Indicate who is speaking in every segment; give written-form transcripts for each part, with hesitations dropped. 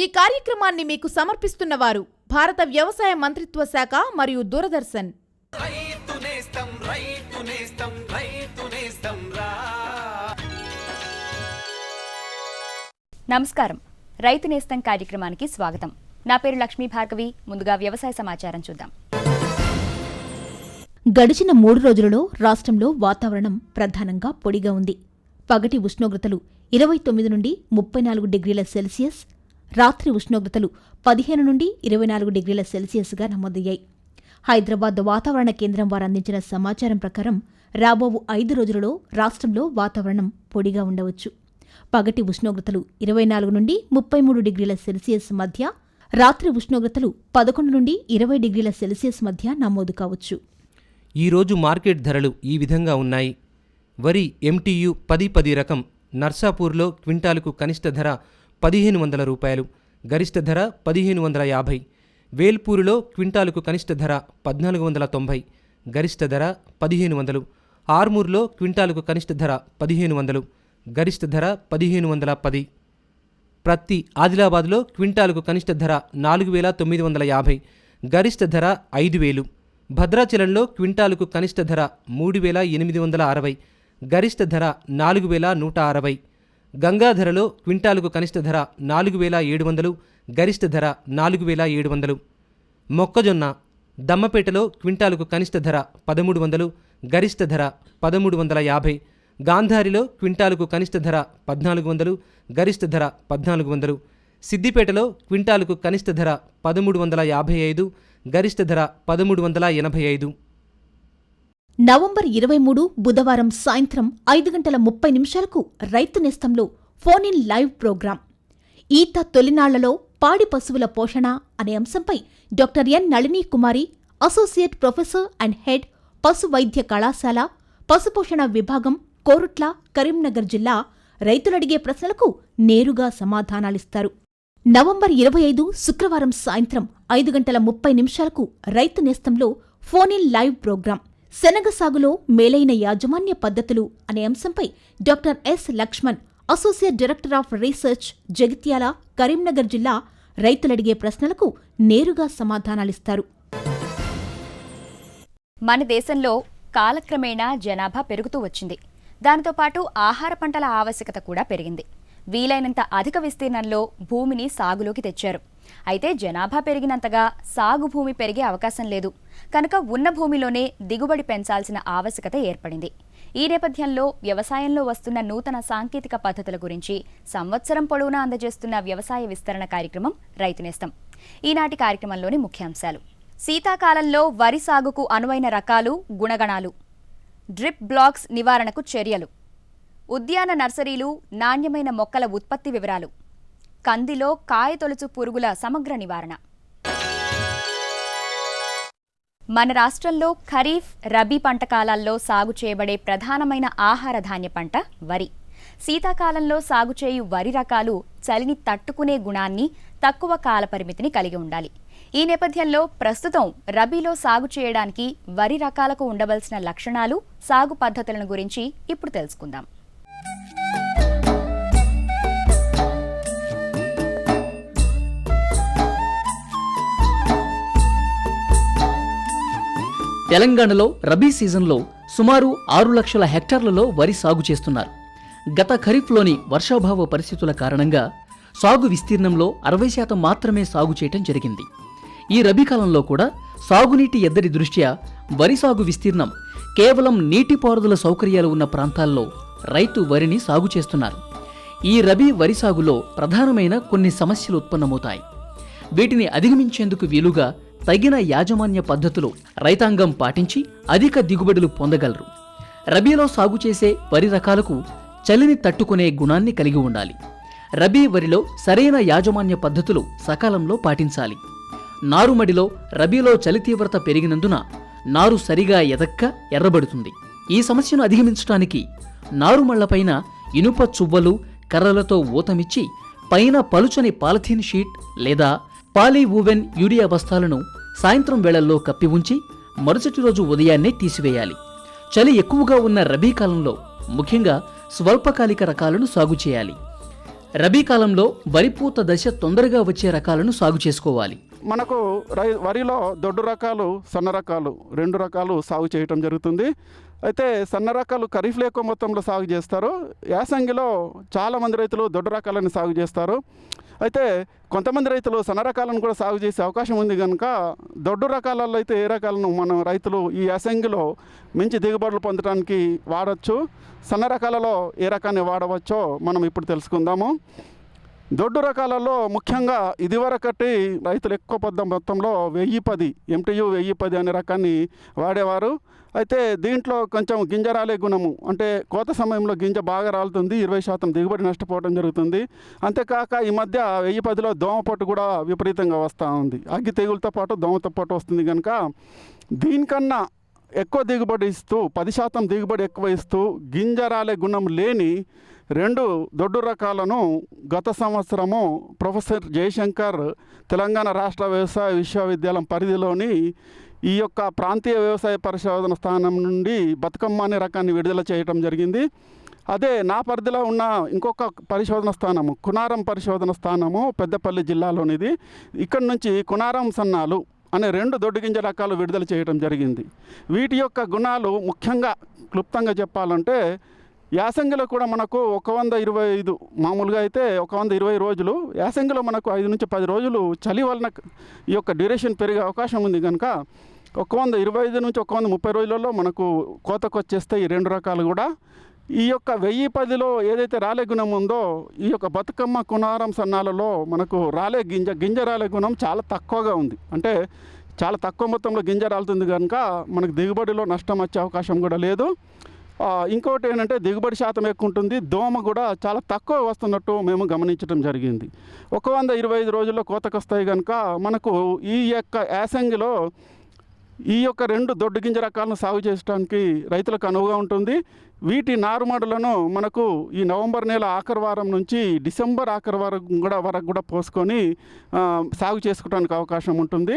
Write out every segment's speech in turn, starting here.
Speaker 1: ఈ కార్యక్రమాన్ని మీకు సమర్పిస్తున్నవారు భారత వ్యవసాయ మంత్రిత్వ శాఖ మరియు దూరదర్శన్.
Speaker 2: నమస్కారం. రైతు నేస్తం కార్యక్రమానికి స్వాగతం. నా పేరు లక్ష్మీ భార్గవి. ముందుగా వ్యవసాయ సమాచారం చూద్దాం.
Speaker 1: గడిచిన 3 రోజులలో రాష్ట్రంలో వాతావరణం ప్రధానంగా పొడిగా ఉంది. పగటి ఉష్ణోగ్రతలు 29 నుండి 34 డిగ్రీల సెల్సియస్, రాత్రి ఉష్ణోగ్రతలు 15 నుండి 24 డిగ్రీల సెల్సియస్గా నమోదయ్యాయి. హైదరాబాద్ వాతావరణ కేంద్రం వారు అందించిన సమాచారం ప్రకారం రాబో 5 రోజులలో రాష్ట్రంలో వాతావరణం పొడిగా ఉండవచ్చు. పగటి ఉష్ణోగ్రతలు 24 నుండి 33 డిగ్రీల సెల్సియస్ మధ్య, రాత్రి ఉష్ణోగ్రతలు 11 నుండి 20 డిగ్రీల సెల్సియస్ మధ్య నమోదు కావచ్చు.
Speaker 3: ఈరోజు మార్కెట్ ధరలు ఈ విధంగా ఉన్నాయి. వరి MTU 10-10 రకం నర్సాపూర్లో క్వింటాలుకు కనిష్ట ధర 1500 రూపాయలు, గరిష్ట ధర 1550. వేల్పూరులో క్వింటాలుకు కనిష్ట ధర 1490, గరిష్ట ధర 1500. ఆర్మూర్లో క్వింటాలుకు కనిష్ట ధర 1500, గరిష్ట ధర 1510. ప్రత్తి ఆదిలాబాద్లో క్వింటాలుకు కనిష్ట ధర 4950, గరిష్ట ధర 5000. భద్రాచలంలో క్వింటాలుకు కనిష్ట ధర 3860, గరిష్ట ధర 4160. గంగాధరలో క్వింటాలుకు కనిష్ట ధర 4700, గరిష్ట ధర 4700. మొక్కజొన్న దమ్మపేటలో క్వింటాలుకు కనిష్ట ధర 1300, గరిష్ట ధర 1350. గాంధారిలో క్వింటాలుకు కనిష్ట ధర 1400, గరిష్ట ధర 1400. సిద్దిపేటలో క్వింటాలుకు కనిష్ట ధర 1355, గరిష్ట ధర 1385.
Speaker 1: నవంబర్ 23 బుధవారం సాయంత్రం 5:30 రైతు నేస్తంలో ఫోన్ ఇన్ లైవ్ ప్రోగ్రాం ఈత తొలినాళ్లలో పాడి పశువుల పోషణ అనే అంశంపై doctor N Nalini Kumari, associate professor and head, పశు వైద్య కళాశాల, పశుపోషణ విభాగం, కోరుట్ల, కరీంనగర్ జిల్లా రైతులడిగే ప్రశ్నలకు నేరుగా సమాధానాలిస్తారు. నవంబర్ 25 శుక్రవారం సాయంత్రం 5:30 రైతు నేస్తంలో ఫోన్ ఇన్ లైవ్ ప్రోగ్రాం శనగ సాగులో మేలైన యాజమాన్య పద్ధతులు అనే అంశంపై doctor S Lakshman, associate director of research, Jagtial, Karimnagar జిల్లా రైతులడిగే ప్రశ్నలకు నేరుగా సమాధానాలిస్తారు.
Speaker 2: మన దేశంలో కాలక్రమేణా జనాభా పెరుగుతూ వచ్చింది. దానితో పాటు ఆహార పంటల ఆవశ్యకత కూడా పెరిగింది. వీలైనంత అధిక విస్తీర్ణంలో భూమిని సాగులోకి తెచ్చారు. అయితే జనాభా పెరిగినంతగా సాగు భూమి పెరిగే అవకాశం లేదు. కనుక ఉన్న భూమిలోనే దిగుబడి పెంచాల్సిన ఆవశ్యకత ఏర్పడింది. ఈ నేపథ్యంలో వ్యవసాయంలో వస్తున్న నూతన సాంకేతిక పద్ధతుల గురించి సంవత్సరం పొడవునా అందజేస్తున్న వ్యవసాయ విస్తరణ కార్యక్రమం రైతు నేస్తం. ఈనాటి కార్యక్రమంలోని ముఖ్యాంశాలు: శీతాకాలంలో వరి సాగుకు అనువైన రకాలు, గుణగణాలు, డ్రిప్ బ్లాక్స్ నివారణకు చర్యలు, ఉద్యాన నర్సరీలు, నాణ్యమైన మొక్కల ఉత్పత్తి వివరాలు, కందిలో కాయతొలుచు పురుగుల సమగ్ర నివారణ. మన రాష్ట్రంలో ఖరీఫ్, రబీ పంట కాలాల్లో సాగు చేయబడే ప్రధానమైన ఆహార ధాన్య పంట వరి. శీతాకాలంలో సాగు చేయు వరి రకాలు చలిని తట్టుకునే గుణాన్ని, తక్కువ కాల పరిమితిని కలిగి ఉండాలి. ఈ నేపథ్యంలో ప్రస్తుతం రబీలో సాగు చేయడానికి వరి రకాలకు ఉండవలసిన లక్షణాలు, సాగు పద్ధతులను గురించి ఇప్పుడు తెలుసుకుందాం.
Speaker 4: తెలంగాణలో రబీ సీజన్లో సుమారు 6 లక్షల హెక్టార్లలో వరి సాగు చేస్తున్నారు. గత ఖరీఫ్లోని వర్షాభావ పరిస్థితుల కారణంగా సాగు విస్తీర్ణంలో 60% మాత్రమే సాగు చేయటం జరిగింది. ఈ రబీ కాలంలో కూడా సాగునీటి ఎద్దడి దృష్ట్యా వరి సాగు విస్తీర్ణం కేవలం నీటిపారుదల సౌకర్యాలు ఉన్న ప్రాంతాల్లో రైతు వరిని సాగు చేస్తున్నారు. ఈ రబీ వరి సాగులో ప్రధానమైన కొన్ని సమస్యలు ఉత్పన్నమవుతాయి. వీటిని అధిగమించేందుకు వీలుగా తగిన యాజమాన్య పద్ధతులు రైతాంగం పాటించి అధిక దిగుబడులు పొందగలరు. రబీలో సాగు చేసే వరి రకాలకు చలిని తట్టుకునే గుణాన్ని కలిగి ఉండాలి. రబీ వరిలో సరైన యాజమాన్య పద్ధతులు సకాలంలో పాటించాలి. నారుమడిలో రబీలో చలి తీవ్రత పెరిగినందున నారు సరిగా ఎదక్క ఎర్రబడుతుంది. ఈ సమస్యను అధిగమించడానికి నారుమళ్లపైన ఇనుప చువ్వలు, కర్రలతో ఊతమిచ్చి పైన పలుచని పాలిథీన్ షీట్ లేదా పాలీవూవెన్ యూరియా బస్తాలను సాయంత్రం వేళల్లో కప్పి ఉంచి మరుసటి రోజు ఉదయాన్నే తీసివేయాలి. చలి ఎక్కువగా ఉన్న రబీ కాలంలో ముఖ్యంగా స్వల్పకాలిక రకాలను సాగు చేయాలి. రబీ కాలంలో వరి పూత దశ తొందరగా వచ్చే రకాలను సాగు చేసుకోవాలి.
Speaker 5: మనకు వరిలో దొడ్డు రకాలు, సన్న రకాలు 2 రకాలు సాగు చేయటం జరుగుతుంది. అయితే సన్న రకాలు ఖరీఫ్లో ఎక్కువ మొత్తంలో సాగు చేస్తారు. యాసంగిలో చాలామంది రైతులు దొడ్డు రకాలను సాగు చేస్తారు. అయితే కొంతమంది రైతులు సన్న రకాలను కూడా సాగు చేసే అవకాశం ఉంది కనుక దొడ్డు రకాలలో అయితే ఏ రకాలను మనం రైతులు ఈ యాసంగిలో మంచి దిగుబడులు పొందడానికి వాడచ్చు, సన్న రకాలలో ఏ రకాన్ని వాడవచ్చో మనం ఇప్పుడు తెలుసుకుందాము. దొడ్డు రకాలలో ముఖ్యంగా ఇదివరకటి రైతులు ఎక్కువ మొత్తంలో 1010 MTU 1010 అనే రకాన్ని వాడేవారు. అయితే దీంట్లో కొంచెం గింజ రాలే గుణము, అంటే కోత సమయంలో గింజ బాగా రాలుతుంది, 20% దిగుబడి నష్టపోవడం జరుగుతుంది. అంతేకాక ఈ మధ్య 1010లో దోమపట్టు కూడా విపరీతంగా వస్తూ ఉంది. అగ్గి తెగులతో పాటు దోమతో పాటు వస్తుంది కనుక దీనికన్నా ఎక్కువ దిగుబడి ఇస్తూ 10% దిగుబడి ఎక్కువ ఇస్తూ గింజ రాలే గుణం లేని 2 దొడ్డు రకాలను గత సంవత్సరము ప్రొఫెసర్ జయశంకర్ తెలంగాణ రాష్ట్ర వ్యవసాయ విశ్వవిద్యాలయం పరిధిలోని ఈ యొక్క ప్రాంతీయ వ్యవసాయ పరిశోధన స్థానం నుండి బతుకమ్మ అనే రకాన్ని విడుదల చేయటం జరిగింది. అదే నా పరిధిలో ఉన్న ఇంకొక పరిశోధన స్థానము కునారం పరిశోధన స్థానము పెద్దపల్లి జిల్లాలోనిది. ఇక్కడి నుంచి కునారం సన్నాలు అనే 2 దొడ్డు గింజ రకాలు విడుదల చేయడం జరిగింది. వీటి యొక్క గుణాలు ముఖ్యంగా క్లుప్తంగా చెప్పాలంటే యాసంగిలో కూడా మనకు 125 మామూలుగా అయితే 120 రోజులు, యాసంగిలో మనకు 5 నుంచి 10 రోజులు చలి వలన ఈ యొక్క డ్యూరేషన్ పెరిగే అవకాశం ఉంది కనుక 125 నుంచి 130 రోజులలో మనకు కోతకు వచ్చేస్తే ఈ 2 రకాలు కూడా. ఈ యొక్క 1010లో ఏదైతే రాలే గుణం ఉందో ఈ యొక్క బతుకమ్మ కునారం సన్నాలలో మనకు గింజ రాలే గుణం చాలా తక్కువగా ఉంది. అంటే చాలా తక్కువ మొత్తంలో గింజ రాలుతుంది కనుక మనకు దిగుబడిలో నష్టం వచ్చే అవకాశం కూడా లేదు. ఇంకోటి ఏంటంటే దిగుబడి శాతం ఎక్కువ ఉంటుంది, దోమ కూడా చాలా తక్కువ వస్తున్నట్టు మేము గమనించడం జరిగింది. 125 రోజుల్లో కోతకు వస్తాయి కనుక మనకు ఈ యొక్క యాసంగిలో ఈ యొక్క 2 దొడ్డు గింజ రకాలను సాగు చేయడానికి రైతులకు అనువుగా ఉంటుంది. వీటి నారుమడులను మనకు ఈ నవంబర్ నెల ఆఖరి వారం నుంచి డిసెంబర్ ఆఖరి వరకు కూడా పోసుకొని సాగు చేసుకోవడానికి అవకాశం ఉంటుంది.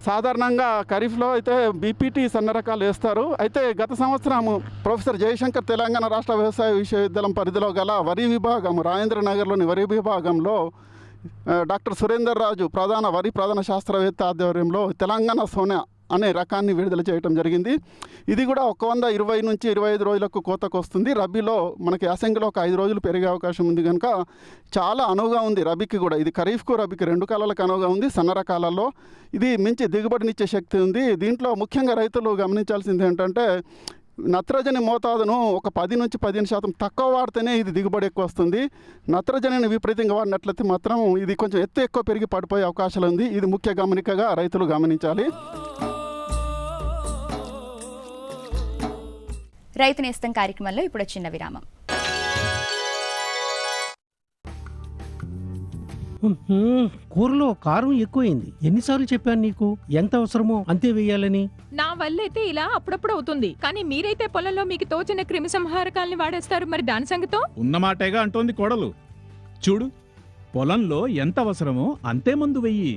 Speaker 5: సాధారణంగా ఖరీఫ్లో అయితే బీపీటీ సన్న రకాలు వేస్తారు. అయితే గత సంవత్సరం ప్రొఫెసర్ జయశంకర్ తెలంగాణ రాష్ట్ర వ్యవసాయ విశ్వవిద్యాలయం పరిధిలో గల వరి విభాగం రాజేంద్రనగర్లోని వరి విభాగంలో డాక్టర్ సురేందర్ రాజు ప్రధాన శాస్త్రవేత్త ఆధ్వర్యంలో తెలంగాణ సోనా అనే రకాన్ని విడుదల చేయడం జరిగింది. ఇది కూడా 120 నుంచి 25 రోజులకు కోతకు వస్తుంది. రబీలో మనకి యాసంగిలో ఒక 5 రోజులు పెరిగే అవకాశం ఉంది కనుక చాలా అనువుగా ఉంది రబీకి కూడా. ఇది ఖరీఫ్కు రబీకి 2 కాలాలకు అనువుగా ఉంది. సన్న రకాలలో ఇది మంచి దిగుబడినిచ్చే శక్తి ఉంది. దీంట్లో ముఖ్యంగా రైతులు గమనించాల్సింది ఏంటంటే నత్రజని మోతాదును ఒక 10 నుంచి 15% తక్కువ వాడితేనే ఇది దిగుబడి ఎక్కువ వస్తుంది. నత్రజనిని విపరీతంగా వాడినట్లయితే మాత్రం ఇది కొంచెం ఎక్కువ పెరిగి పడిపోయే అవకాశాలు ఉంది. ఇది ముఖ్య గమనికగా రైతులు గమనించాలి.
Speaker 2: రైతు నేస్తం కార్యక్రమంలో ఇప్పుడు చిన్న విరామం.
Speaker 6: కూరలో కారం ఎక్కువైంది. ఎన్నిసార్లు చెప్పాను నీకు ఎంత అవసరమో అంతే వేయాలని.
Speaker 7: నా వల్లైతే ఇలా అప్పుడప్పుడు అవుతుంది, కానీ మీరైతే పొలంలో మీకు తోచిన క్రిమి సంహారకాలని వాడేస్తారు. మరి దాని సంగతో
Speaker 8: ఉన్నమాటేగా అంటోంది కోడలు. చూడు, పొలంలో ఎంత అవసరమో అంతే మందు వెయ్యి.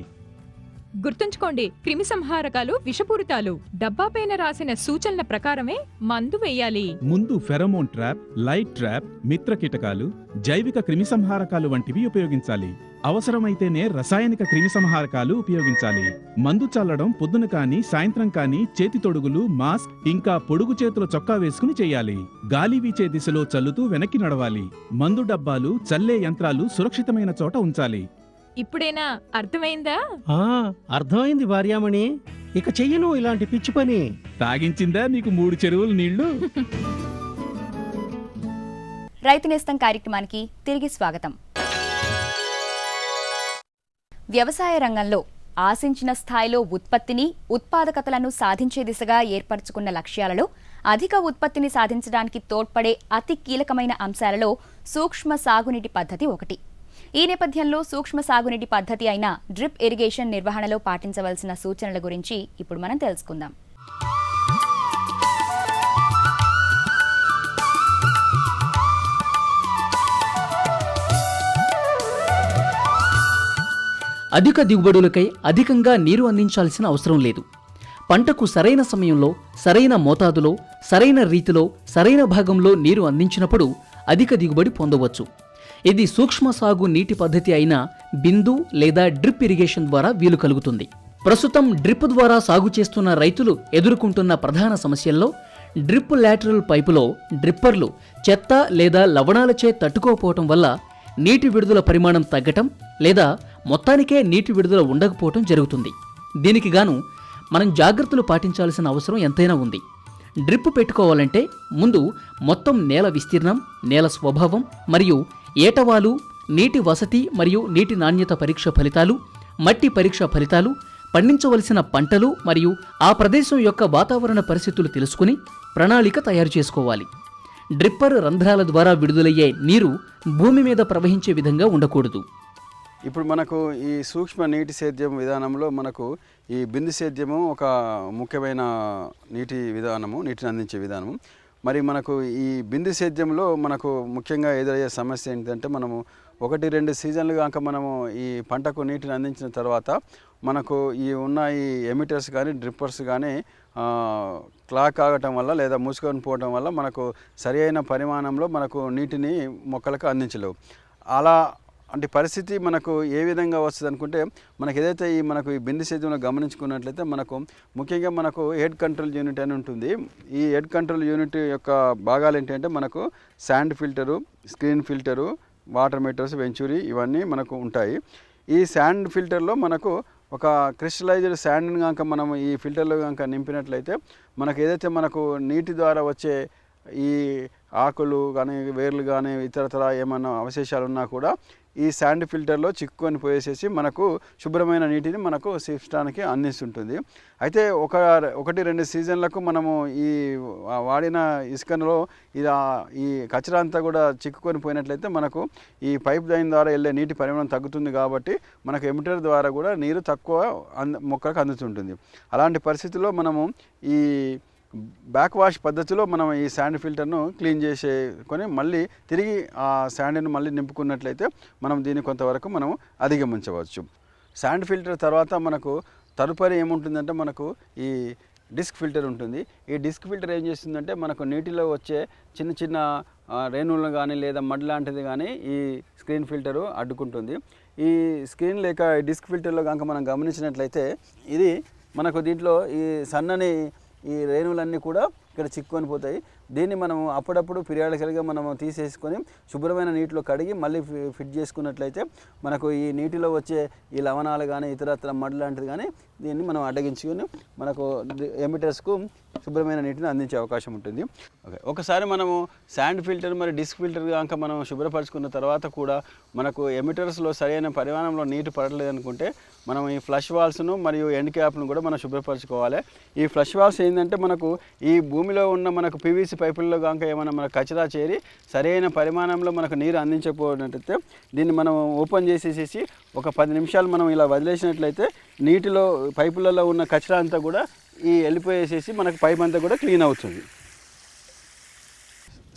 Speaker 7: గుర్తుంచుకోండి, క్రిమి సంహారకాలు విషపూరితాలు. డబ్బా పైన రాసిన సూచనల ప్రకారమే మందు వేయాలి.
Speaker 8: ముందు ఫెరమోన్ ట్రాప్, లైట్ ట్రాప్, మిత్ర కీటకాలు, జైవిక క్రిమిసంహారకాలు వంటివి ఉపయోగించాలి. అవసరమైతేనే రసాయనిక క్రిమిసంహారకాలు ఉపయోగించాలి. మందు చల్లడం పొద్దున కానీ సాయంత్రం కానీ చేతి తొడుగులు, మాస్క్ ఇంకా పొడుగు చేతుల చొక్కా వేసుకుని చేయాలి. గాలి వీచే దిశలో చల్లుతూ వెనక్కి నడవాలి. మందు డబ్బాలు, చల్లే యంత్రాలు సురక్షితమైన చోట ఉంచాలి.
Speaker 7: ఇప్పుడేనా అర్థమైందా?
Speaker 6: అర్థమైంది భార్యామణి. ఇక చెయ్యను ఇలాంటి పిచ్చి పని.
Speaker 8: తాగించిందా నీకు 3 చెరువుల నీళ్లు?
Speaker 2: రైతు నేస్తం కార్యక్రమానికి తిరిగి స్వాగతం. వ్యవసాయ రంగంలో ఆశించిన స్థాయిలో ఉత్పత్తిని, ఉత్పాదకతలను సాధించే దిశగా ఏర్పరచుకున్న లక్ష్యాలలో అధిక ఉత్పత్తిని సాధించడానికి తోడ్పడే అతి కీలకమైన అంశాలలో సూక్ష్మ సాగునీటి పద్ధతి ఒకటి. ఈ నేపథ్యంలో సూక్ష్మ సాగునీటి పద్ధతి అయిన డ్రిప్ ఇరిగేషన్ నిర్వహణలో పాటించవలసిన సూచనల గురించి ఇప్పుడు మనం తెలుసుకుందాం.
Speaker 4: అధిక దిగుబడులకై అధికంగా నీరు అందించాల్సిన అవసరం లేదు. పంటకు సరైన సమయంలో, సరైన మోతాదులో, సరైన రీతిలో, సరైన భాగంలో నీరు అందించినప్పుడు అధిక దిగుబడి పొందవచ్చు. ఇది సూక్ష్మ సాగు నీటి పద్ధతి అయిన బిందు లేదా డ్రిప్ ఇరిగేషన్ ద్వారా వీలు కలుగుతుంది. ప్రస్తుతం డ్రిప్ ద్వారా సాగు చేస్తున్న రైతులు ఎదుర్కొంటున్న ప్రధాన సమస్యల్లో డ్రిప్ లాటరల్ పైపులో డ్రిప్పర్లు చెత్త లేదా లవణాలచే తట్టుకోకపోవటం వల్ల నీటి విడుదల పరిమాణం తగ్గటం లేదా మొత్తానికే నీటి విడుదల ఉండకపోవటం జరుగుతుంది. దీనికి గాను మనం జాగ్రత్తలు పాటించాల్సిన అవసరం ఎంతైనా ఉంది. డ్రిప్ పెట్టుకోవాలంటే ముందు మొత్తం నేల విస్తీర్ణం, నేల స్వభావం మరియు ఏటవాలు, నీటి వసతి మరియు నీటి నాణ్యత పరీక్ష ఫలితాలు, మట్టి పరీక్ష ఫలితాలు, పండించవలసిన పంటలు మరియు ఆ ప్రదేశం యొక్క వాతావరణ పరిస్థితులు తెలుసుకుని ప్రణాళిక తయారు చేసుకోవాలి. డ్రిప్పర్ రంధ్రాల ద్వారా విడుదలయ్యే నీరు భూమి మీద ప్రవహించే విధంగా ఉండకూడదు.
Speaker 9: ఇప్పుడు మనకు ఈ సూక్ష్మ నీటి సేద్యం విధానంలో మనకు ఈ బిందు సేద్యము ఒక ముఖ్యమైన నీటిని అందించే విధానము. మరి మనకు ఈ బిందు సేద్యంలో మనకు ముఖ్యంగా ఎదురయ్యే సమస్య ఏంటంటే మనము 1-2 సీజన్లు కనుక మనము ఈ పంటకు నీటిని అందించిన తర్వాత మనకు ఈ ఉన్న ఈ ఎమిటర్స్ కానీ డ్రిప్పర్స్ కానీ క్లాక్ ఆగటం వల్ల లేదా మూసుకొని పోవటం వల్ల మనకు సరి అయిన పరిమాణంలో మనకు నీటిని మొక్కలకు అందించలేవు. అంటే పరిస్థితి మనకు ఏ విధంగా వస్తుంది అనుకుంటే మనకు ఏదైతే మనకు ఈ బిందు సేద్యంలో గమనించుకున్నట్లయితే మనకు ముఖ్యంగా మనకు హెడ్ కంట్రోల్ యూనిట్ అని ఉంటుంది. ఈ హెడ్ కంట్రోల్ యూనిట్ యొక్క భాగాలు ఏంటంటే మనకు sand filter, screen filter, water meters, venturi ఇవన్నీ మనకు ఉంటాయి. ఈ శాండ్ ఫిల్టర్లో మనకు ఒక క్రిస్టలైజ్డ్ శాండ్ని కనుక మనం ఈ ఫిల్టర్లో కనుక నింపినట్లయితే మనకు ఏదైతే మనకు నీటి ద్వారా వచ్చే ఈ ఆకులు కానీ వేర్లు కానీ ఇతరతర ఏమైనా అవశేషాలు ఉన్నా కూడా ఈ శాండ్ ఫిల్టర్లో చిక్కుకొని పోయేసేసి మనకు శుభ్రమైన నీటిని మనకు సిస్టానికి అందిస్తుంటుంది. అయితే 1-2 సీజన్లకు మనము ఈ వాడిన ఇసుకలో ఈ కచరా అంతా కూడా చిక్కుకొని పోయినట్లయితే మనకు ఈ పైప్ లైన్ ద్వారా వెళ్ళే నీటి పరిమాణం తగ్గుతుంది. కాబట్టి మనకు ఎమిటర్ ద్వారా కూడా నీరు తక్కువ మొక్కలకు అందుతుంటుంది. అలాంటి పరిస్థితుల్లో మనము ఈ బ్యాక్ వాష్ పద్ధతిలో మనం ఈ శాండ్ ఫిల్టర్ను క్లీన్ చేసుకొని మళ్ళీ తిరిగి ఆ శాండ్ను మళ్ళీ నింపుకున్నట్లయితే మనం దీన్ని కొంతవరకు మనం అధిగమించవచ్చు. శాండ్ ఫిల్టర్ తర్వాత మనకు తదుపరి ఏముంటుందంటే మనకు ఈ డిస్క్ ఫిల్టర్ ఉంటుంది. ఈ డిస్క్ ఫిల్టర్ ఏం చేస్తుందంటే మనకు నీటిలో వచ్చే చిన్న చిన్న రేణువులు కానీ లేదా మడ్ లాంటిది కానీ ఈ స్క్రీన్ ఫిల్టరు అడ్డుకుంటుంది. ఈ స్క్రీన్ లేక డిస్క్ ఫిల్టర్లో కనుక మనం గమనించినట్లయితే ఇది మనకు దీంట్లో ఈ సన్నని ఈ రేణువులన్నీ కూడా ఇక్కడ చిక్కుకొని పోతాయి. దీన్ని మనము అప్పుడప్పుడు పిరియాడికల్గా మనము తీసేసుకొని శుభ్రమైన నీటిలో కడిగి మళ్ళీ ఫిట్ చేసుకున్నట్లయితే మనకు ఈ నీటిలో వచ్చే ఈ లవణాలు కానీ ఇతరత్ర మడ్ లాంటిది కానీ దీన్ని మనం అడ్డగించుకొని మనకు ఎమిటర్స్కు శుభ్రమైన నీటిని అందించే అవకాశం ఉంటుంది. ఒకసారి మనము శాండ్ ఫిల్టర్ మరి డిస్క్ ఫిల్టర్ కనుక మనం శుభ్రపరచుకున్న తర్వాత కూడా మనకు ఎమిటర్స్లో సరైన పరిమాణంలో నీటి పడలేదు అనుకుంటే మనం ఈ ఫ్లష్ వాల్స్ను మరియు ఎండ్ క్యాప్ను కూడా మనం శుభ్రపరచుకోవాలి. ఈ ఫ్లష్ వాల్స్ ఏంటంటే మనకు ఈ భూమిలో ఉన్న మనకు పీవీసీ పైపుల్లో కనుక ఏమైనా మనకు కచరా చేరి సరైన పరిమాణంలో మనకు నీరు అందించకపోయినట్లయితే దీన్ని మనం ఓపెన్ చేసేసి ఒక 10 నిమిషాలు మనం ఇలా వదిలేసినట్లయితే నీటిలో పైపులలో ఉన్న కచరా అంతా కూడా వెళ్ళిపోయేసేసి మనకు పైప్ అంతా కూడా క్లీన్ అవుతుంది.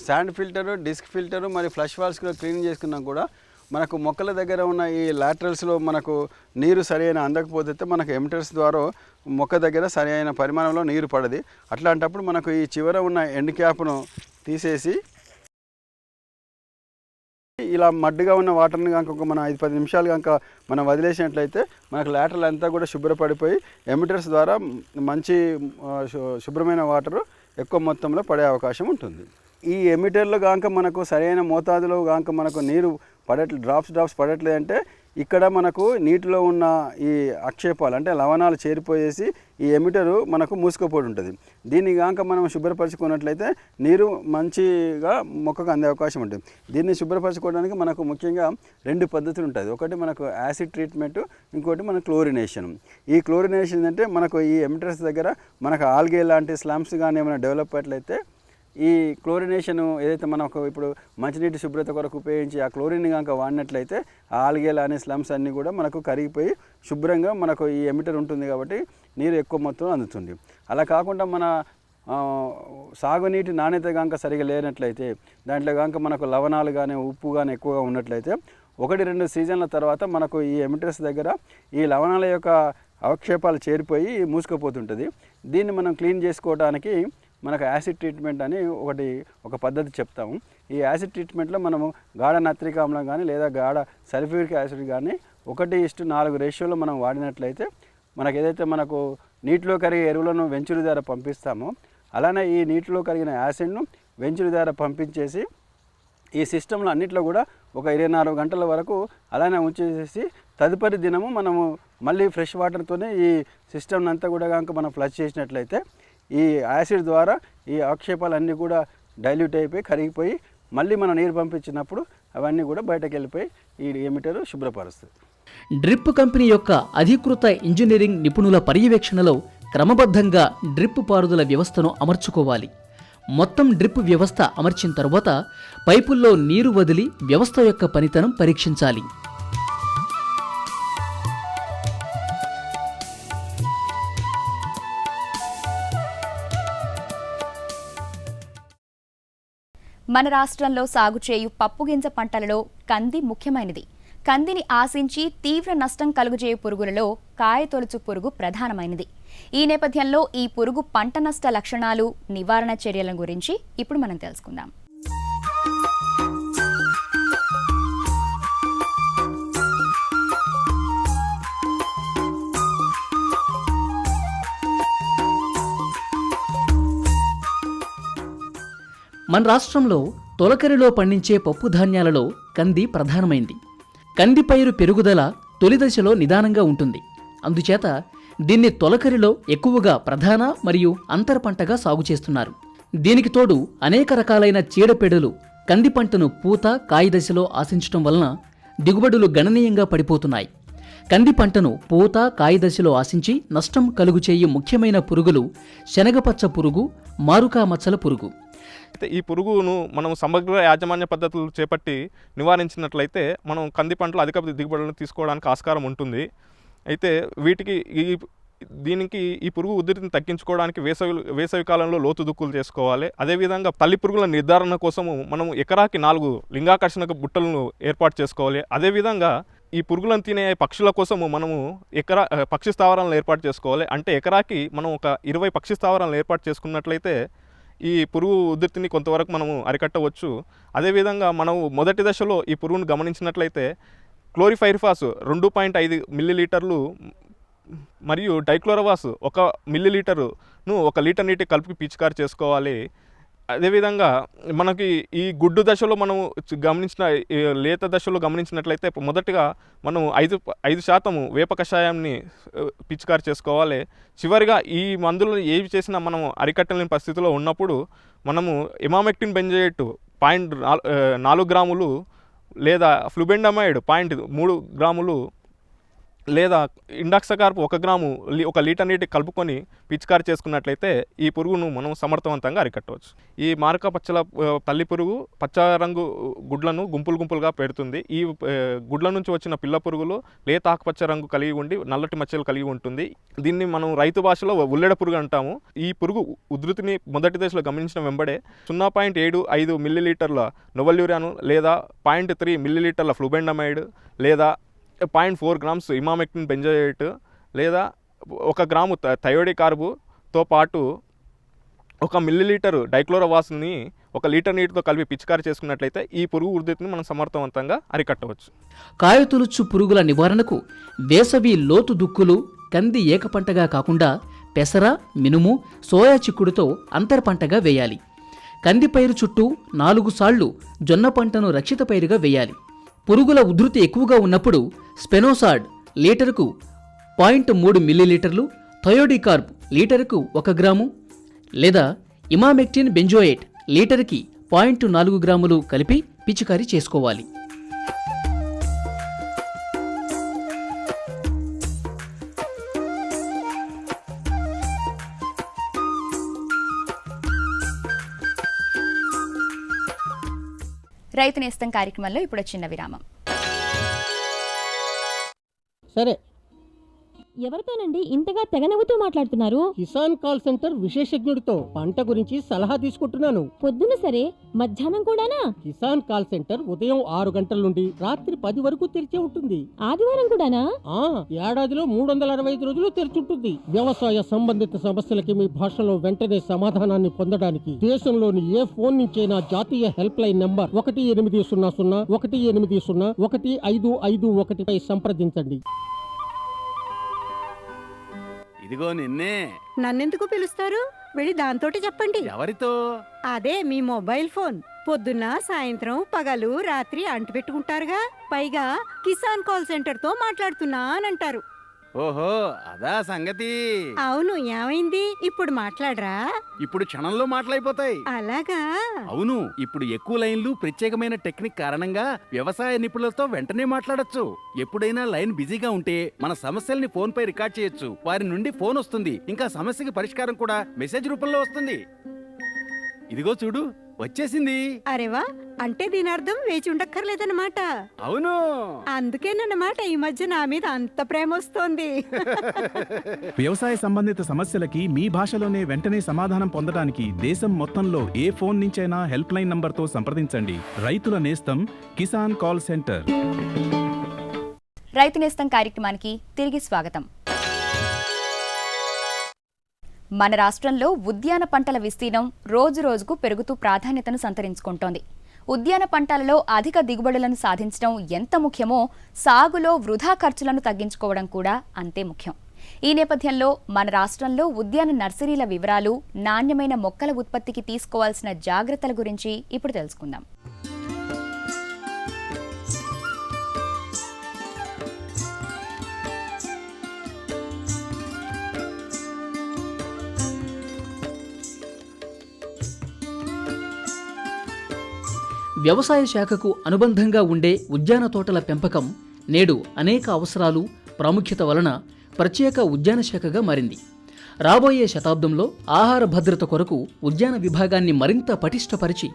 Speaker 9: శాండ్ ఫిల్టరు, డిస్క్ ఫిల్టరు మరి ఫ్లష్ వాల్స్ కూడా క్లీన్ చేసుకున్నా కూడా మనకు మొక్కల దగ్గర ఉన్న ఈ లాటరల్స్లో మనకు నీరు సరైన అందకపోతే మనకు ఎమిటర్స్ ద్వారా మొక్క దగ్గర సరైన పరిమాణంలో నీరు పడది. అట్లాంటప్పుడు మనకు ఈ చివర ఉన్న ఎండ్ క్యాప్ను తీసేసి ఇలా మడ్డుగా ఉన్న వాటర్ని కనుక ఒక మనం 5-10 నిమిషాలు కనుక మనం వదిలేసినట్లయితే మనకు లాటరల్ అంతా కూడా శుభ్రపడిపోయి ఎమిటర్స్ ద్వారా మంచి శుభ్రమైన వాటరు ఎక్కువ మొత్తంలో పడే అవకాశం ఉంటుంది. ఈ ఎమిటర్లో కనుక మనకు సరైన మోతాదులో కనుక మనకు నీరు డ్రాప్స్ పడట్లేదంటే ఇక్కడ మనకు నీటిలో ఉన్న ఈ అక్షేపాలు అంటే లవణాలు చేరిపోయేసి ఈ ఎమిటరు మనకు మూసుకుపోయి ఉంటుంది. దీన్ని కనుక మనం శుభ్రపరచుకున్నట్లయితే నీరు మంచిగా మొక్కకు అందే అవకాశం ఉంటుంది. దీన్ని శుభ్రపరచుకోవడానికి మనకు ముఖ్యంగా 2 పద్ధతులు ఉంటుంది. ఒకటి మనకు యాసిడ్ ట్రీట్మెంట్, ఇంకోటి మన క్లోరినేషన్. ఈ క్లోరినేషన్ అంటే మనకు ఈ ఎమిటర్స్ దగ్గర మనకు ఆల్గే లాంటి స్లమ్స్ కానీ ఏమైనా డెవలప్ అయ్యేట్లయితే ఈ క్లోరినేషన్ ఏదైతే మనకు ఇప్పుడు మంచినీటి శుభ్రత కొరకు ఉపయోగించి ఆ క్లోరిన్ కనుక వాడినట్లయితే ఆ ఆల్గేలు అనే స్లమ్స్ అన్నీ కూడా మనకు కరిగిపోయి శుభ్రంగా మనకు ఈ ఎమిటర్ ఉంటుంది కాబట్టి నీరు ఎక్కువ మొత్తం అందుతుంది. అలా కాకుండా మన సాగునీటి నాణ్యత కనుక సరిగా లేనట్లయితే దాంట్లో కనుక మనకు లవణాలు కానీ ఉప్పు కానీ ఎక్కువగా ఉన్నట్లయితే 1-2 సీజన్ల తర్వాత మనకు ఈ ఎమిటర్స్ దగ్గర ఈ లవణాల యొక్క అవక్షేపాలు చేరిపోయి మూసుకుపోతుంటుంది. దీన్ని మనం క్లీన్ చేసుకోవడానికి మనకు యాసిడ్ ట్రీట్మెంట్ అని ఒక పద్ధతి చెప్తాము. ఈ యాసిడ్ ట్రీట్మెంట్లో మనము గాఢ నత్రిక ఆమ్లం కానీ లేదా గాఢ సల్ఫ్యూరిక్ యాసిడ్ కానీ 1:4 రేషియోలో మనం వాడినట్లయితే మనకు ఏదైతే మనకు నీటిలో కరిగే ఎరువులను వెంచుల ద్వారా పంపిస్తామో అలానే ఈ నీటిలో కరిగిన యాసిడ్ను వెంచుల ద్వారా పంపించేసి ఈ సిస్టంలో అన్నిట్లో కూడా ఒక 24 గంటల వరకు అలానే ఉంచేసేసి తదుపరి దినము మనము మళ్ళీ ఫ్రెష్ వాటర్తోనే ఈ సిస్టమ్ అంతా కూడా కనుక మనం ఫ్లష్ చేసినట్లయితే ఈ యాసిడ్ ద్వారా ఈ అవక్షేపాలన్నీ కూడా డైల్యూట్ అయిపోయి కరిగిపోయి మళ్ళీ మనం నీరు పంపించినప్పుడు అవన్నీ కూడా బయటకు వెళ్ళిపోయి ఈ ఎమిటర్ శుభ్రపరుస్తుంది.
Speaker 4: డ్రిప్ కంపెనీ యొక్క అధీకృత ఇంజనీరింగ్ నిపుణుల పర్యవేక్షణలో క్రమబద్ధంగా డ్రిప్ పారుదల వ్యవస్థను అమర్చుకోవాలి. మొత్తం డ్రిప్ వ్యవస్థ అమర్చిన తరువాత పైపుల్లో నీరు వదిలి వ్యవస్థ యొక్క పనితనం పరీక్షించాలి.
Speaker 2: మన రాష్ట్రంలో సాగు చేయు పప్పుగింజ పంటలలో కంది ముఖ్యమైనది. కందిని ఆశించి తీవ్ర నష్టం కలుగజేయు పురుగులలో కాయతొలుచు పురుగు ప్రధానమైనది. ఈ నేపథ్యంలో ఈ పురుగు పంట నష్ట లక్షణాలు, నివారణ చర్యల గురించి ఇప్పుడు మనం తెలుసుకుందాం.
Speaker 4: మన రాష్ట్రంలో తొలకరిలో పండించే పప్పు ధాన్యాలలో కంది ప్రధానమైంది. కంది పైరు పెరుగుదల తొలి దశలో నిదానంగా ఉంటుంది. అందుచేత దీన్ని తొలకరిలో ఎక్కువగా ప్రధాన మరియు అంతర పంటగా సాగు చేస్తున్నారు. దీనికి తోడు అనేక రకాలైన చీడపీడలు కంది పంటను పూత కాయ దశలో ఆశించటం వలన దిగుబడులు గణనీయంగా పడిపోతున్నాయి. కంది పంటను పూత కాయ దశలో ఆశించి నష్టం కలుగు చేయు ముఖ్యమైన పురుగులు శనగపచ్చ పురుగు, మారుకా మచ్చల పురుగు.
Speaker 10: ఈ పురుగును మనం సమగ్ర యాజమాన్య పద్ధతులు చేపట్టి నివారించినట్లయితే మనం కంది పంటలో అధిక దిగుబడులను తీసుకోవడానికి ఆస్కారం ఉంటుంది. అయితే దీనికి ఈ పురుగు ఉధృతిని తగ్గించుకోవడానికి వేసవి కాలంలో లోతు దుక్కులు చేసుకోవాలి. అదేవిధంగా తల్లి పురుగుల నిర్ధారణ కోసము మనం ఎకరాకి 4 లింగాకర్షణ బుట్టలను ఏర్పాటు చేసుకోవాలి. అదేవిధంగా ఈ పురుగులను తినే పక్షుల కోసము మనము పక్షి స్థావరాలను ఏర్పాటు చేసుకోవాలి. అంటే ఎకరాకి మనం ఒక 20 పక్షి స్థావరాలను ఏర్పాటు చేసుకున్నట్లయితే ఈ పురుగు ఉధృతిని కొంతవరకు మనము అరికట్టవచ్చు. అదేవిధంగా మనము మొదటి దశలో ఈ పురుగును గమనించినట్లయితే క్లోరిఫైరిఫాస్ 2.5 మిల్లీలీటర్లు మరియు డైక్లోరవాస్ 1 మిల్లీలీటరును 1 లీటర్ నీటి కలిపి పిచికారి చేసుకోవాలి. అదేవిధంగా మనకి ఈ గుడ్డు దశలో మనం గమనించిన లేత దశలో గమనించినట్లయితే మొదటిగా మనం 5% వేప కషాయాన్ని పిచికారి చేసుకోవాలి. చివరిగా ఈ మందులు ఏవి చేసినా మనం అరికట్టలేని పరిస్థితిలో ఉన్నప్పుడు మనము ఇమామెక్టిన్ బెంజోయేట్ 0.4 గ్రాములు లేదా ఫ్లూబెండమైడ్ 0.3 గ్రాములు లేదా ఇండాక్సకార్ప్ 1 గ్రాము 1 లీటర్ నీటి కలుపుకొని పిచికారి చేసుకున్నట్లయితే ఈ పురుగును మనం సమర్థవంతంగా అరికట్టవచ్చు. ఈ మారక పచ్చల తల్లి పురుగు పచ్చ రంగు గుడ్లను గుంపులుగా పెడుతుంది. ఈ గుడ్ల నుంచి వచ్చిన పిల్ల పురుగులు లేత ఆకుపచ్చ రంగు కలిగి ఉండి నల్లటి మచ్చలు కలిగి ఉంటుంది. దీన్ని మనం రైతు భాషలో ఉల్లెడ పురుగు అంటాము. ఈ పురుగు ఉధృతిని మొదటి దశలో గమనించిన వెంబడే 0.75 మిల్లీలీటర్ల నొవల్యూరాను లేదా 0.3 మిల్లీలీటర్ల ఫ్లూబెండమైడ్ లేదా 0.4 గ్రామ్స్ ఇమామెక్టిన్ బెంజోయేట్ లేదా 1 గ్రాము థయోడికార్బుతో పాటు 1 మిల్లీలీటరు డైక్లోరవాస్ని 1 లీటర్ నీటితో కలిపి పిచికారి చేసుకున్నట్లయితే ఈ పురుగు ఉధృతిని మనం సమర్థవంతంగా అరికట్టవచ్చు.
Speaker 4: కాయతొలుచు పురుగుల నివారణకు వేసవి లోతు దుక్కులు కంది ఏక పంటగా కాకుండా పెసర, మినుము, సోయా చిక్కుడుతో అంతర పంటగా వేయాలి. కంది పైరు చుట్టూ 4 సార్లు జొన్న పంటను రక్షిత పైరుగా వేయాలి. పురుగుల ఉధృతి ఎక్కువగా ఉన్నప్పుడు స్పెనోసాడ్ లీటరుకు 0.3 మిల్లీలీటర్లు, థయోడికార్బ్ లీటరుకు 1 గ్రాము లేదా ఇమామెక్టిన్ బెంజోయేట్ లీటరుకి 0.4 గ్రాములు కలిపి పిచికారీ చేసుకోవాలి.
Speaker 2: రైతు నేస్తం కార్యక్రమంలో ఇప్పుడు చిన్న విరామం.
Speaker 11: సరే, ఎవరితోనండి ఇంతగా తెగనవ్వుతూ మాట్లాడుతున్నారు?
Speaker 6: కిసాన్ కాల్ సెంటర్ విశేషజ్ఞుడితో పంట గురించి సలహా తీసుకుంటున్నాను.
Speaker 11: పొద్దున సరే, మధ్యాహ్నం కూడానా?
Speaker 6: కిసాన్ కాల్ సెంటర్ ఉదయం 6 గంటల నుండి రాత్రి 10 వరకు తెరిచే ఉంటుంది.
Speaker 11: ఆదివారం కూడానా?
Speaker 6: ఏడాదిలో 365 రోజులు తెరిచుంటుంది. వ్యవసాయ సంబంధిత సమస్యలకి మీ భాషలో వెంటనే సమాధానాన్ని పొందడానికి దేశంలోని ఏ ఫోన్ నుంచైనా జాతీయ హెల్ప్ లైన్ నంబర్ 1800-180-1551పై సంప్రదించండి.
Speaker 12: ఇదిగో నిన్నే.
Speaker 13: నన్నెందుకు పిలుస్తారు? వెళ్ళి దాంతోటి చెప్పండి.
Speaker 12: ఎవరితో?
Speaker 13: అదే మీ మొబైల్ ఫోన్. పొద్దున్న, సాయంత్రం, పగలు, రాత్రి అంటు పెట్టుకుంటారుగా. పైగా కిసాన్ కాల్ సెంటర్ తో మాట్లాడుతున్నా అని అంటారు.
Speaker 12: ఓహో, అదా సంగతి.
Speaker 13: అవును, ఏమైంది? ఇప్పుడు మాట్లాడరా?
Speaker 12: ఇప్పుడు క్షణంలో మాట్లాడిపోతాయి.
Speaker 13: అలాగా?
Speaker 12: అవును, ఇప్పుడు ఎక్కువ లైన్లు, ప్రత్యేకమైన టెక్నిక్ కారణంగా వ్యవసాయ నిపుణులతో వెంటనే మాట్లాడొచ్చు. ఎప్పుడైనా లైన్ బిజీగా ఉంటే మన సమస్యల్ని ఫోన్ పై రికార్డ్ చేయొచ్చు. వారి నుండి ఫోన్ వస్తుంది. ఇంకా సమస్యకి పరిష్కారం కూడా మెసేజ్ రూపంలో వస్తుంది. ఇదిగో చూడు, వచ్చేసింది.
Speaker 13: అరేవా, అంటే దీని అర్థం వేచి ఉండక్కర్లేదన్నమాట.
Speaker 12: అవును,
Speaker 13: అందుకేనన్నమాట ఈ మధ్య నా మీద అంత ప్రేమ వస్తోంది.
Speaker 8: వ్యవసాయ సంబంధిత సమస్యలకి మీ భాషలోనే వెంటనే సమాధానం పొందడానికి దేశం మొత్తంలో ఏ ఫోన్ నుంచైనా హెల్ప్ లైన్ నంబర్తో సంప్రదించండి. రైతుల నేస్తం కిసాన్ కాల్ సెంటర్.
Speaker 2: రైతు నేస్తం కార్యక్రమానికి తిరిగి స్వాగతం. మన రాష్ట్రంలో ఉద్యాన పంటల విస్తీర్ణం రోజురోజుకు పెరుగుతూ ప్రాధాన్యతను సంతరించుకుంటోంది. ఉద్యాన పంటలలో అధిక దిగుబడులను సాధించడం ఎంత ముఖ్యమో సాగులో వృధా ఖర్చులను తగ్గించుకోవడం కూడా అంతే ముఖ్యం. ఈ నేపథ్యంలో మన రాష్ట్రంలో ఉద్యాన నర్సరీల వివరాలు, నాణ్యమైన మొక్కల ఉత్పత్తికి తీసుకోవాల్సిన జాగ్రత్తల గురించి ఇప్పుడు తెలుసుకుందాం.
Speaker 4: వ్యవసాయ శాఖకు అనుబంధంగా ఉండే ఉద్యాన తోటల పెంపకం నేడు అనేక అవసరాలు, ప్రాముఖ్యత వలన ప్రత్యేక ఉద్యాన శాఖగా మారింది. రాబోయే శతాబ్దంలో ఆహార భద్రత కొరకు ఉద్యాన విభాగాన్ని మరింత పటిష్టపరిచి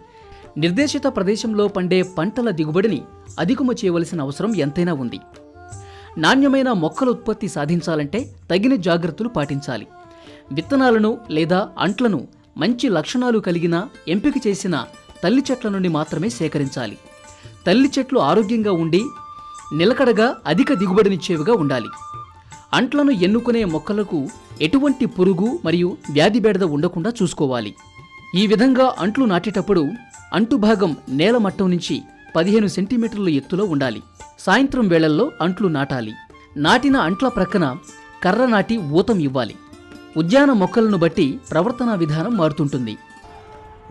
Speaker 4: నిర్దేశిత ప్రదేశంలో పండే పంటల దిగుబడిని అధికము చేయవలసిన అవసరం ఎంతైనా ఉంది. నాణ్యమైన మొక్కల ఉత్పత్తి సాధించాలంటే తగిన జాగ్రత్తలు పాటించాలి. విత్తనాలను లేదా అంట్లను మంచి లక్షణాలు కలిగిన ఎంపిక చేసిన తల్లి చెట్ల నుండి మాత్రమే సేకరించాలి. తల్లి చెట్లు ఆరోగ్యంగా ఉండి నిలకడగా అధిక దిగుబడినిచ్చేవిగా ఉండాలి. అంట్లను ఎన్నుకునే మొక్కలకు ఎటువంటి పురుగు మరియు వ్యాధి బెడద ఉండకుండా చూసుకోవాలి. ఈ విధంగా అంట్లు నాటేటప్పుడు అంటు భాగం నేల మట్టం నుంచి 15 సెంటీమీటర్ల ఎత్తులో ఉండాలి. సాయంత్రం వేళల్లో అంట్లు నాటాలి. నాటిన అంట్ల ప్రక్కన కర్ర నాటి ఊతం ఇవ్వాలి. ఉద్యాన మొక్కలను బట్టి ప్రవర్తనా విధానం మారుతుంటుంది.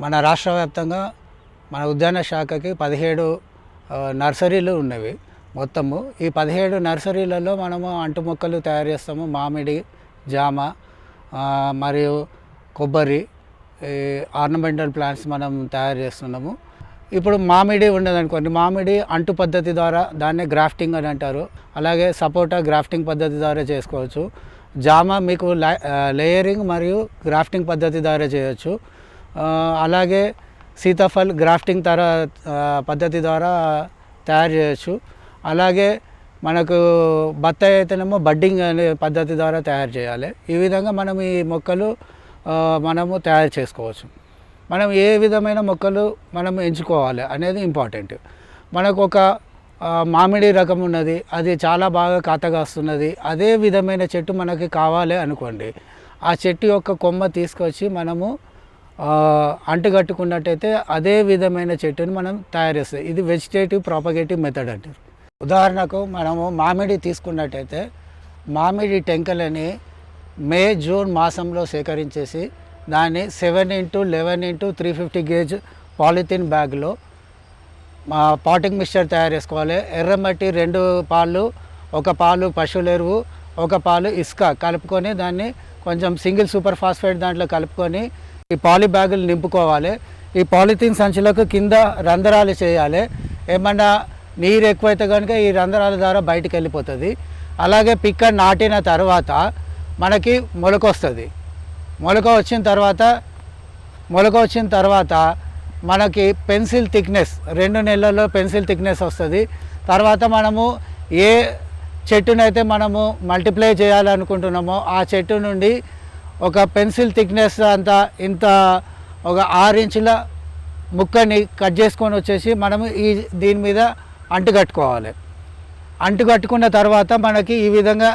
Speaker 14: మన రాష్ట్ర వ్యాప్తంగా మన ఉద్యాన శాఖకి 17 నర్సరీలు ఉన్నవి. మొత్తము ఈ 17 నర్సరీలలో మనము అంటు మొక్కలు తయారు చేస్తాము. మామిడి, జామ మరియు కొబ్బరి, ఆర్నమెంటల్ ప్లాంట్స్ మనం తయారు చేస్తున్నాము. ఇప్పుడు మామిడి ఉండదనుకోండి, మామిడి అంటు పద్ధతి ద్వారా దాన్నే గ్రాఫ్టింగ్ అని అంటారు. అలాగే సపోటా గ్రాఫ్టింగ్ పద్ధతి ద్వారా చేసుకోవచ్చు. జామ మీకు లేయరింగ్ మరియు గ్రాఫ్టింగ్ పద్ధతి ద్వారా చేయొచ్చు. అలాగే సీతాఫల్ గ్రాఫ్టింగ్ పద్ధతి ద్వారా తయారు చేయొచ్చు. అలాగే మనకు బత్తాయి అయితేనేమో బడ్డింగ్ అనే పద్ధతి ద్వారా తయారు చేయాలి. ఈ విధంగా మనం ఈ మొక్కలు మనము తయారు చేసుకోవచ్చు. మనం ఏ విధమైన మొక్కలు మనం ఎంచుకోవాలి అనేది ఇంపార్టెంట్. మనకు ఒక మామిడి రకం ఉన్నది, అది చాలా బాగా కాతగాస్తున్నది. అదే విధమైన చెట్టు మనకి కావాలి అనుకోండి, ఆ చెట్టు యొక్క కొమ్మ తీసుకొచ్చి మనము అంటుకట్టుకున్నట్టయితే అదే విధమైన చెట్టుని మనం తయారు చేస్తాం. ఇది వెజిటేటివ్ ప్రాపగేటివ్ మెథడ్ అంటారు. ఉదాహరణకు మనము మామిడి తీసుకున్నట్టయితే మామిడి టెంకలని మే, జూన్ మాసంలో సేకరించేసి దాన్ని 7x11x350 గేజ్ పాలిథిన్ బ్యాగ్లో పాటింగ్ మిక్చర్ తయారు చేసుకోవాలి. ఎర్రమట్టి 2 పాలు, 1 పాలు పశువుల ఎరువు, 1 పాలు ఇసుక కలుపుకొని దాన్ని కొంచెం సింగిల్ సూపర్ ఫాస్ఫేట్ దాంట్లో కలుపుకొని ఈ పాలి బ్యాగులు నింపుకోవాలి. ఈ పాలిథిన్ సంచులకు కింద రంధ్రాలు చేయాలి. ఏమన్నా నీరు ఎక్కువైతే కనుక ఈ రంధ్రాల ద్వారా బయటికి వెళ్ళిపోతుంది. అలాగే పిక్క నాటిన తర్వాత మనకి మొలక వస్తుంది. మొలక వచ్చిన తర్వాత మనకి పెన్సిల్ థిక్నెస్ 2 నెలల్లో పెన్సిల్ థిక్నెస్ వస్తుంది. తర్వాత మనము ఏ చెట్టునైతే మనము మల్టిప్లై చేయాలనుకుంటున్నామో ఆ చెట్టు నుండి ఒక పెన్సిల్ థిక్నెస్ అంతా ఇంత ఒక 6 ఇంచుల ముక్కని కట్ చేసుకొని వచ్చేసి మనము దీని మీద అంటుకట్టుకోవాలి. అంటుకట్టుకున్న తర్వాత మనకి ఈ విధంగా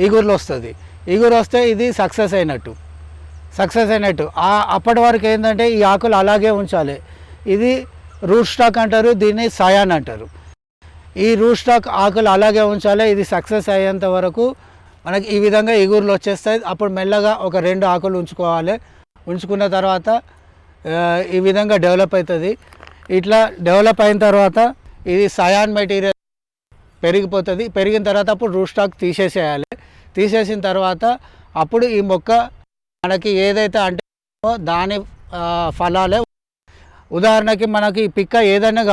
Speaker 14: ఇగురులు వస్తుంది. ఇగురు వస్తే ఇది సక్సెస్ అయినట్టు. అప్పటి వరకు ఏంటంటే ఈ ఆకులు అలాగే ఉంచాలి. ఇది రూట్ స్టాక్ అంటారు, దీన్ని సయాన్ అంటారు. ఈ రూట్ స్టాక్ ఆకులు అలాగే ఉంచాలి. ఇది సక్సెస్ అయ్యేంత వరకు మనకి ఈ విధంగా ఇగురులు వచ్చేస్తాయి. అప్పుడు మెల్లగా ఒక 2 ఆకులు ఉంచుకోవాలి. ఉంచుకున్న తర్వాత ఈ విధంగా డెవలప్ అవుతుంది. ఇట్లా డెవలప్ అయిన తర్వాత ఇది సయాన్ మెటీరియల్ పెరిగిపోతుంది. పెరిగిన తర్వాత అప్పుడు రూట్ స్టాక్ తీసేసేయాలి. తీసేసిన తర్వాత అప్పుడు ఈ మొక్క మనకి ఏదైతే అంటే దాని ఫలాలే. ఉదాహరణకి మనకి పిక్క ఏదైనా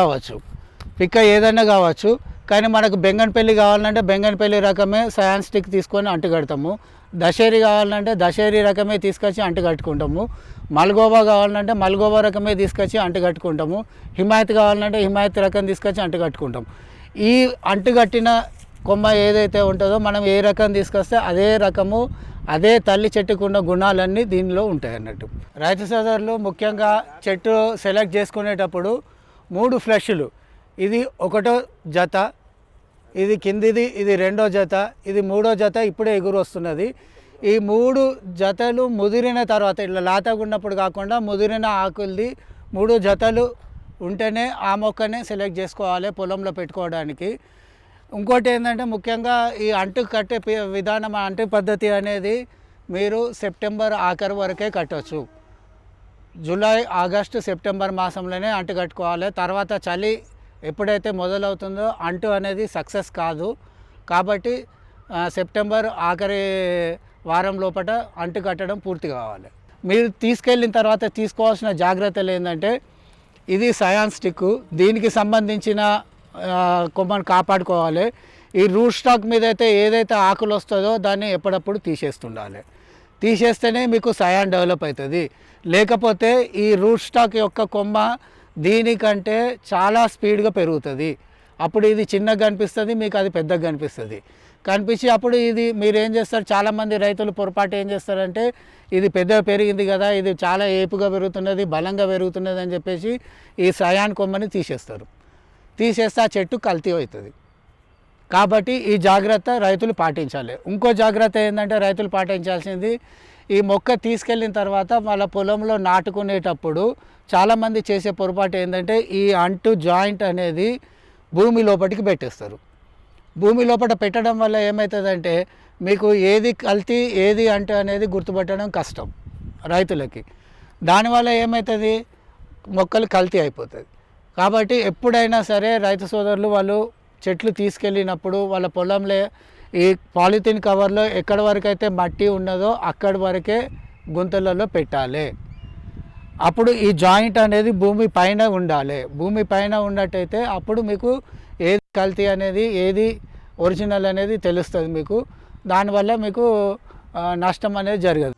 Speaker 14: కావచ్చు, కానీ మనకు బెంగన్పల్లి కావాలంటే బెంగన్పల్లి రకమే సయాన్ స్టిక్ తీసుకొని అంటుకడతాము. దశేరి కావాలంటే దశేరి రకమే తీసుకొచ్చి అంటుకట్టుకుంటాము. మల్గోబా కావాలంటే మల్గోబా రకమే తీసుకొచ్చి అంటుకట్టుకుంటాము. హిమాయత్ కావాలంటే హిమాయత్ రకం తీసుకొచ్చి అంటుకట్టుకుంటాం. ఈ అంటుకట్టిన కొమ్మ ఏదైతే ఉంటుందో మనం ఏ రకం తీసుకొస్తే అదే రకము, అదే తల్లి చెట్టుకున్న గుణాలన్నీ దీనిలో ఉంటాయి అన్నట్టు. రైతు సోదరులు ముఖ్యంగా చెట్టు సెలెక్ట్ చేసుకునేటప్పుడు 3 ఫ్లెష్లు, ఇది 1వ జత, ఇది కిందిది, ఇది 2వ జత, ఇది 3వ జత ఇప్పుడే ఎగురు వస్తున్నది. ఈ 3 జతలు ముదిరిన తర్వాత ఇట్లా లాతగా ఉన్నప్పుడు కాకుండా ముదిరిన ఆకులది 3 జతలు ఉంటేనే ఆ మొక్కనే సెలెక్ట్ చేసుకోవాలి పొలంలో పెట్టుకోవడానికి. ఇంకోటి ఏంటంటే ముఖ్యంగా ఈ అంటు కట్టే విధానం, అంటు పద్ధతి అనేది మీరు సెప్టెంబర్ ఆఖరి వరకే కట్టవచ్చు. జూలై, ఆగస్టు, సెప్టెంబర్ మాసంలోనే అంటు కట్టుకోవాలి. తర్వాత చలి ఎప్పుడైతే మొదలవుతుందో అంటు అనేది సక్సెస్ కాదు. కాబట్టి సెప్టెంబర్ ఆఖరి వారం లోపల అంటు కట్టడం పూర్తి కావాలి. మీరు తీసుకెళ్ళిన తర్వాత తీసుకోవాల్సిన జాగ్రత్తలు ఏంటంటే ఇది సయాన్ స్టిక్, దీనికి సంబంధించిన కొమ్మను కాపాడుకోవాలి. ఈ రూట్ స్టాక్ మీద అయితే ఏదైతే ఆకులు వస్తుందో దాన్ని ఎప్పుడప్పుడు తీసేస్తుండాలి. తీసేస్తేనే మీకు సయాన్ డెవలప్ అవుతుంది. లేకపోతే ఈ రూట్ స్టాక్ యొక్క కొమ్మ దీనికంటే చాలా స్పీడ్గా పెరుగుతుంది. అప్పుడు ఇది చిన్నగా కనిపిస్తుంది, మీకు అది పెద్దగా కనిపించి అప్పుడు ఇది మీరు ఏం చేస్తారు, చాలామంది రైతులు పొరపాటు ఏం చేస్తారంటే ఇది పెద్దగా పెరిగింది కదా, ఇది చాలా ఏపుగా పెరుగుతున్నది, బలంగా పెరుగుతున్నది అని చెప్పేసి ఈ సయాన్ కొమ్మని తీసేస్తారు. తీసేస్తే ఆ చెట్టు కల్తీ అవుతుంది. కాబట్టి ఈ జాగ్రత్త రైతులు పాటించాలి. ఇంకో జాగ్రత్త ఏంటంటే రైతులు పాటించాల్సింది, ఈ మొక్క తీసుకెళ్ళిన తర్వాత వాళ్ళ పొలంలో నాటుకునేటప్పుడు చాలామంది చేసే పొరపాటు ఏంటంటే ఈ అంటు జాయింట్ అనేది భూమి లోపలికి పెట్టేస్తారు. భూమి లోపల పెట్టడం వల్ల ఏమవుతుందంటే మీకు ఏది కల్తీ ఏది అంటు అనేది గుర్తుపట్టడం కష్టం రైతులకి. దానివల్ల ఏమవుతుంది, మొక్కలు కల్తీ అయిపోతుంది. కాబట్టి ఎప్పుడైనా సరే రైతు సోదరులు వాళ్ళు చెట్లు తీసుకెళ్ళినప్పుడు వాళ్ళ పొలంలో ఈ పాలిథిన్ కవర్లో ఎక్కడి వరకు అయితే మట్టి ఉన్నదో అక్కడి వరకే గుంతలలో పెట్టాలి. అప్పుడు ఈ జాయింట్ అనేది భూమి పైన ఉండాలి. భూమి పైన ఉన్నట్టయితే అప్పుడు మీకు ఏది కల్తీ అనేది ఏది ఒరిజినల్ అనేది తెలుస్తుంది మీకు. దానివల్ల మీకు నష్టం అనేది జరగదు.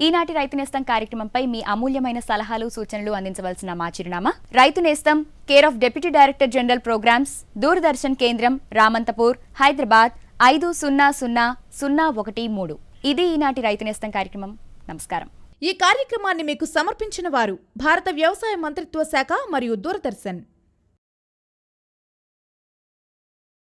Speaker 2: ఈనాటి రైతు నేస్తం కార్యక్రమంపై మీ అమూల్యమైన సలహాలు సూచనలు అందించవలసిన మా చిరునామా రైతు నేస్తం, care of deputy director general programmes, Doordarshan కేంద్రం, రామంతపూర్, హైదరాబాద్ 500013. ఇది ఈనాటి రైతు నేస్తం కార్యక్రమం. నమస్కారం.
Speaker 1: ఈ కార్యక్రమాన్ని మీకు సమర్పించిన వారు భారత వ్యవసాయ మంత్రిత్వ శాఖ మరియు దూరదర్శన్.